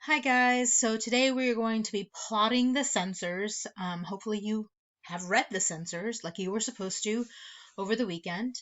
Hi guys, so today we're going to be plotting the censors. Hopefully you have read the censors like you were supposed to over the weekend.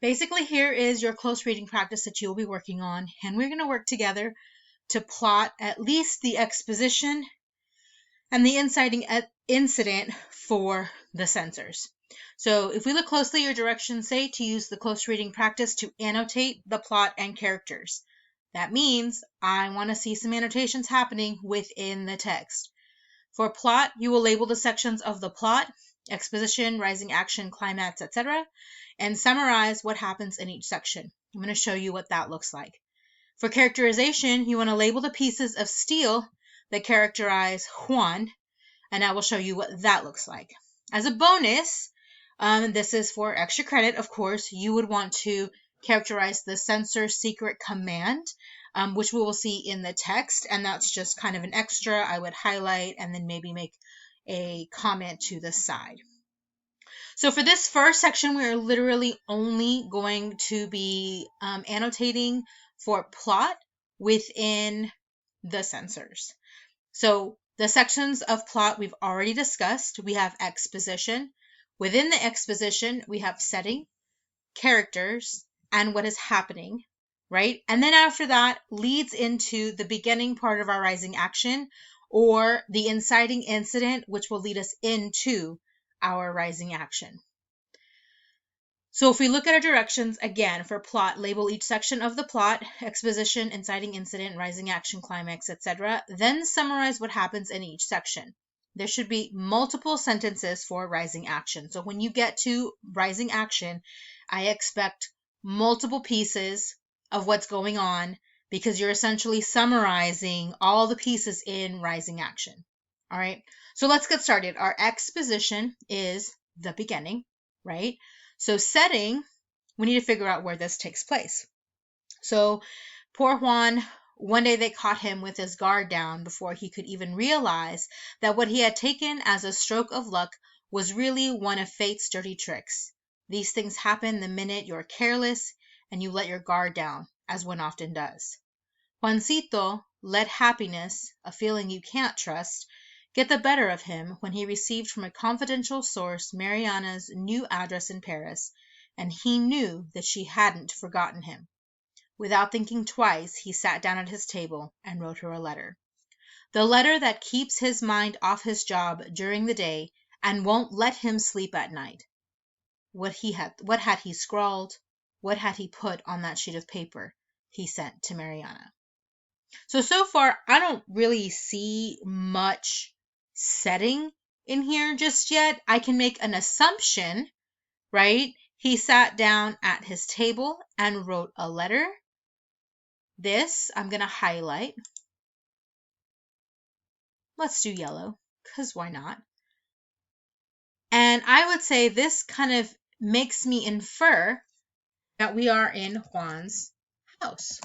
Basically here is your close reading practice that you'll be working on, and we're going to work together to plot at least the exposition and the inciting incident for the censors. So if we look closely, your directions say to use the close reading practice to annotate the plot and characters. That means I want to see some annotations happening within the text. For plot, you will label the sections of the plot, exposition, rising action, climax, etc., and summarize what happens in each section. I'm going to show you what that looks like. For characterization, you want to label the pieces of steel that characterize Juan, and I will show you what that looks like. As a bonus, this is for extra credit, of course, you would want to characterize the censor secret command, which we will see in the text, and that's just kind of an extra. I would highlight and then maybe make a comment to the side. So for this first section, we are literally only going to be annotating for plot within the censors. So the sections of plot we've already discussed. We have exposition. Within the exposition, we have setting, characters, and what is happening, right? And then after that leads into the beginning part of our rising action, or the inciting incident, which will lead us into our rising action. So if we look at our directions, again, for plot, label each section of the plot, exposition, inciting incident, rising action, climax, etc. Then summarize what happens in each section. There should be multiple sentences for rising action. So when you get to rising action, I expect multiple pieces of what's going on, because you're essentially summarizing all the pieces in rising action. All right, so let's get started. Our exposition is the beginning, right? So setting, we need to figure out where this takes place. So poor Juan, one day they caught him with his guard down before he could even realize that what he had taken as a stroke of luck was really one of fate's dirty tricks. These things happen the minute you're careless and you let your guard down, as one often does. Juancito let happiness, a feeling you can't trust, get the better of him when he received from a confidential source Mariana's new address in Paris, and he knew that she hadn't forgotten him. Without thinking twice, he sat down at his table and wrote her a letter. The letter that keeps his mind off his job during the day and won't let him sleep at night. What had he scrawled? What had he put on that sheet of paper he sent to Mariana? So far, I don't really see much setting in here just yet. I can make an assumption, right? He sat down at his table and wrote a letter. This I'm going to highlight. Let's do yellow, because why not? And I would say this kind of makes me infer that we are in Juan's house.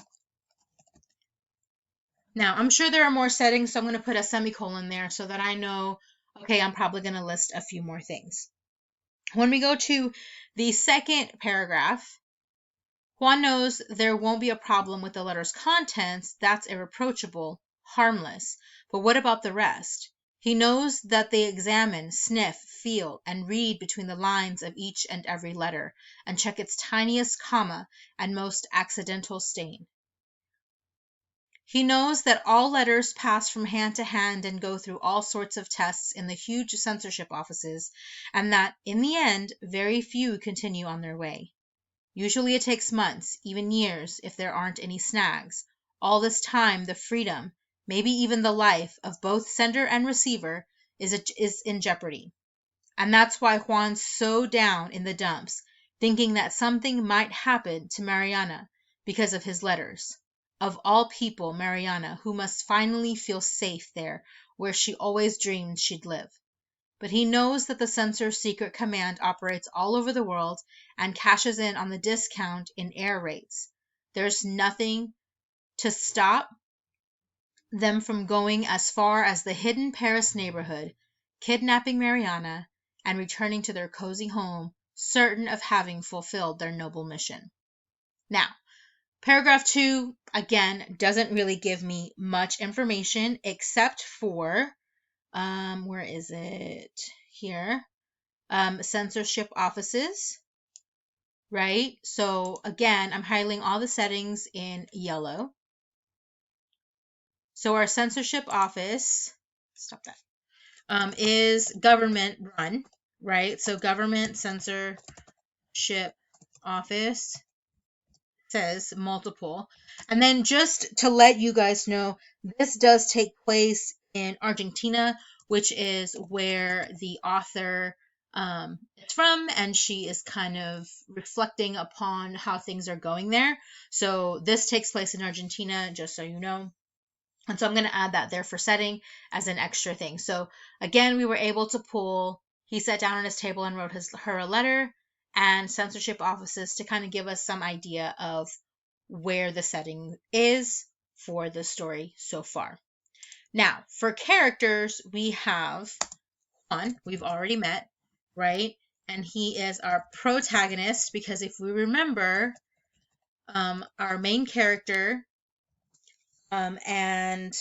Now, I'm sure there are more settings, so I'm going to put a semicolon there so that I know, okay, I'm probably going to list a few more things. When we go to the second paragraph, Juan knows there won't be a problem with the letter's contents. That's irreproachable, harmless. But what about the rest? He knows that they examine, sniff, feel, and read between the lines of each and every letter, and check its tiniest comma and most accidental stain. He knows that all letters pass from hand to hand and go through all sorts of tests in the huge censorship offices, and that, in the end, very few continue on their way. Usually it takes months, even years, if there aren't any snags. All this time, the freedom, maybe even the life, of both sender and receiver is in jeopardy. And that's why Juan's so down in the dumps, thinking that something might happen to Mariana because of his letters. Of all people, Mariana, who must finally feel safe there, where she always dreamed she'd live. But he knows that the Censor's secret command operates all over the world and cashes in on the discount in air rates. There's nothing to stop them from going as far as the hidden Paris neighborhood, kidnapping Mariana, and returning to their cozy home, certain of having fulfilled their noble mission. Now, Paragraph 2, again, doesn't really give me much information except for, where is it? Here. Censorship offices, right? So again, I'm highlighting all the settings in yellow. So our censorship office, stop that, is government run, right? So government censorship office says multiple. And then just to let you guys know, this does take place in Argentina, which is where the author is from, and she is kind of reflecting upon how things are going there. So this takes place in Argentina, just so you know. And so I'm going to add that there for setting as an extra thing. So again, we were able to pull, he sat down on his table and wrote her a letter, and censorship offices to kind of give us some idea of where the setting is for the story so far. Now, for characters, we have Juan, we've already met, right? And he is our protagonist because if we remember, our main character and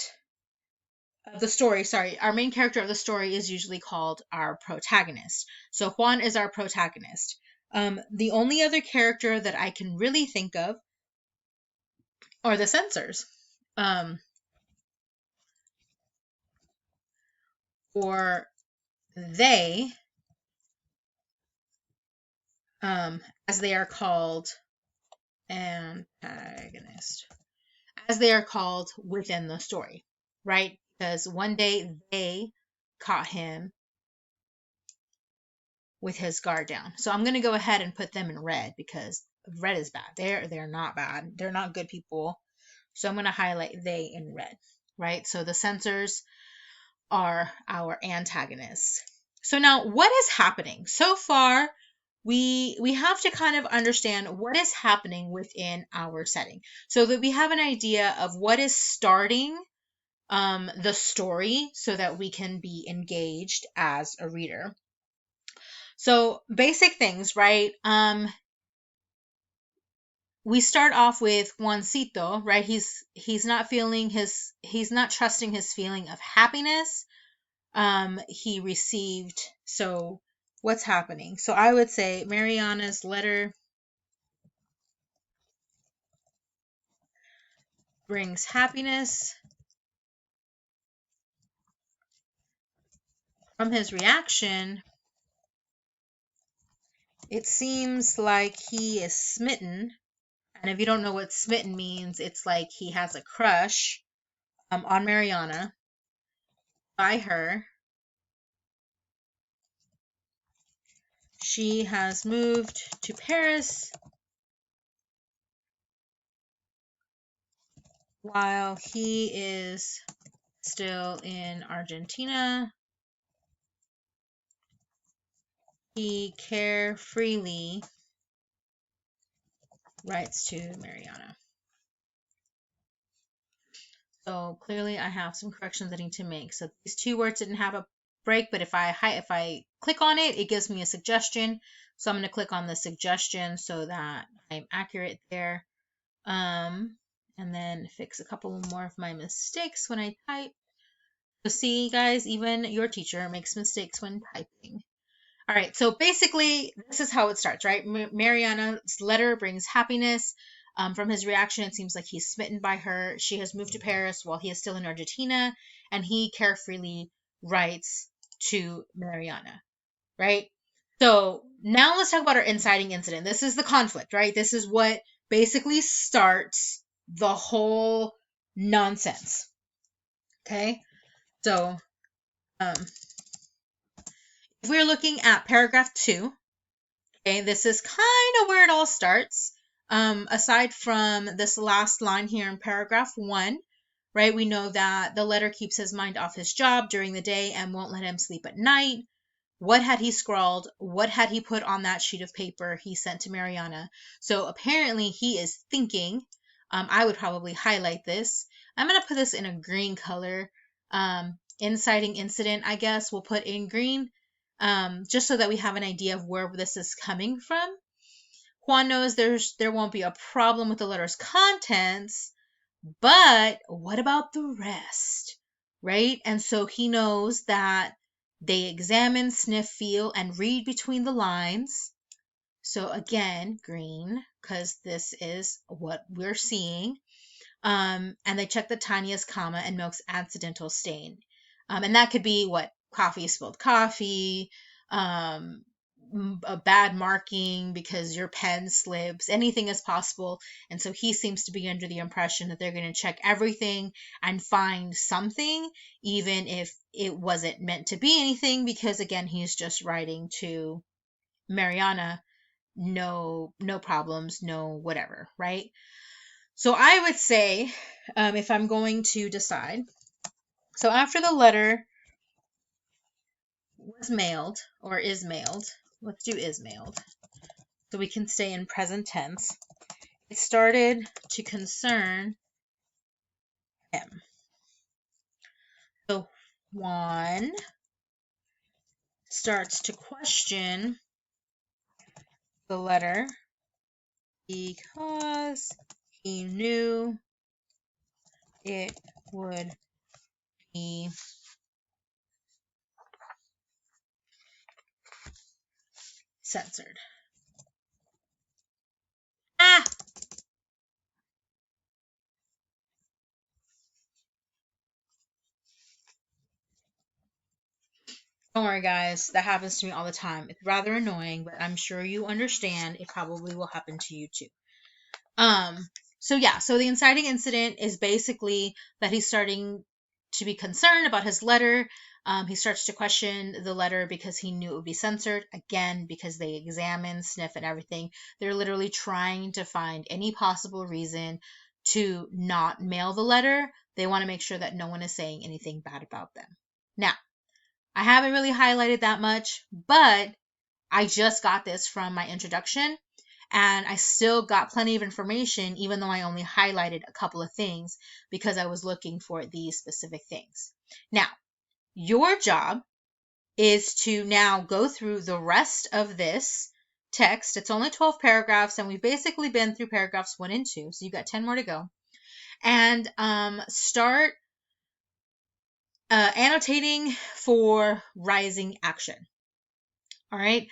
the story, sorry, our main character of the story is usually called our protagonist. So Juan is our protagonist. The only other character that I can really think of are the censors. Or they, as they are called, antagonist, as they are called within the story, right? Because one day they caught him with his guard down. So I'm going to go ahead and put them in red because red is bad. They're not bad. They're not good people. So I'm going to highlight they in red, right? So the censors are our antagonists. So now what is happening? So far, we have to kind of understand what is happening within our setting so that we have an idea of what is starting the story so that we can be engaged as a reader. So basic things, right? We start off with Juancito, right? He's not trusting his feeling of happiness. He received, so what's happening? So I would say Mariana's letter brings happiness. From his reaction, it seems like he is smitten. And if you don't know what smitten means, it's like he has a crush on Mariana by her. She has moved to Paris while he is still in Argentina. He carefreely writes to Mariana. So clearly I have some corrections I need to make. So these two words didn't have a break, but if I click on it, it gives me a suggestion. So I'm going to click on the suggestion so that I'm accurate there. And then fix a couple more of my mistakes when I type. So see, guys, even your teacher makes mistakes when typing. All right, so basically, this is how it starts, right? Mariana's letter brings happiness. From his reaction, it seems like he's smitten by her. She has moved to Paris while he is still in Argentina, and he carefreely writes to Mariana, right? So now let's talk about our inciting incident. This is the conflict, right? This is what basically starts the whole nonsense. Okay, so if we're looking at paragraph 2, okay, this is kind of where it all starts. Aside from this last line here in paragraph 1, right, we know that the letter keeps his mind off his job during the day and won't let him sleep at night. What had he scrawled? What had he put on that sheet of paper he sent to Mariana? So apparently he is thinking. I would probably highlight this. I'm going to put this in a green color. Inciting incident, I guess, we'll put in green. Just so that we have an idea of where this is coming from. Juan knows there won't be a problem with the letter's contents, but what about the rest? Right? And so he knows that they examine, sniff, feel, and read between the lines. So again, green, because this is what we're seeing. And they check the tiniest comma and milk's accidental stain. And that could be what? Coffee, spilled coffee, um, a bad marking because your pen slips, anything is possible. And so he seems to be under the impression that they're going to check everything and find something, even if it wasn't meant to be anything, because again, he's just writing to Mariana, no problems, no whatever, right? So I would say, if I'm going to decide, so after the letter was mailed or is mailed, let's do is mailed, so we can stay in present tense. It started to concern him. So Juan starts to question the letter because he knew it would be censored. Ah! Don't worry, guys. That happens to me all the time. It's rather annoying, but I'm sure you understand it probably will happen to you too. So yeah, so the inciting incident is basically that he's starting to be concerned about his letter. He starts to question the letter because he knew it would be censored. Again, because they examine, sniff, and everything. They're literally trying to find any possible reason to not mail the letter. They want to make sure that no one is saying anything bad about them. Now, I haven't really highlighted that much, but I just got this from my introduction and I still got plenty of information, even though I only highlighted a couple of things because I was looking for these specific things. Now, your job is to now go through the rest of this text. It's only 12 paragraphs, and we've basically been through paragraphs 1 and 2, so you've got 10 more to go. And start annotating for rising action. All right.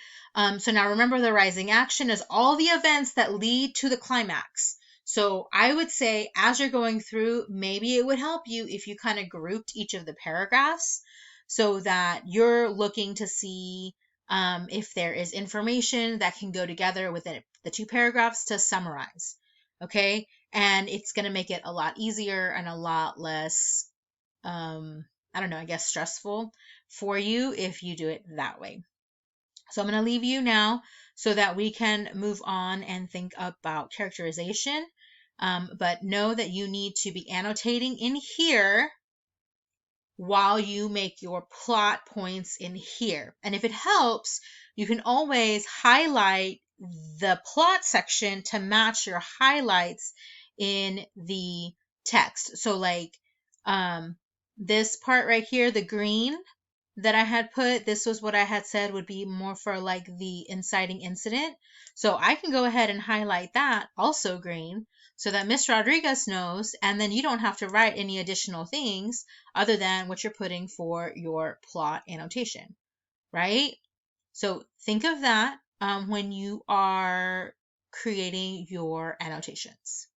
So now remember, the rising action is all the events that lead to the climax. So I would say as you're going through, maybe it would help you if you kind of grouped each of the paragraphs so that you're looking to see if there is information that can go together with the two paragraphs to summarize. Okay. And it's going to make it a lot easier and a lot less, I don't know, I guess stressful for you if you do it that way. So I'm going to leave you now so that we can move on and think about characterization. But know that you need to be annotating in here while you make your plot points in here. And if it helps, you can always highlight the plot section to match your highlights in the text. So like this part right here, the green that I had put, this was what I had said would be more for like the inciting incident. So I can go ahead and highlight that also green so that Miss Rodriguez knows, and then you don't have to write any additional things other than what you're putting for your plot annotation, right? So think of that when you are creating your annotations.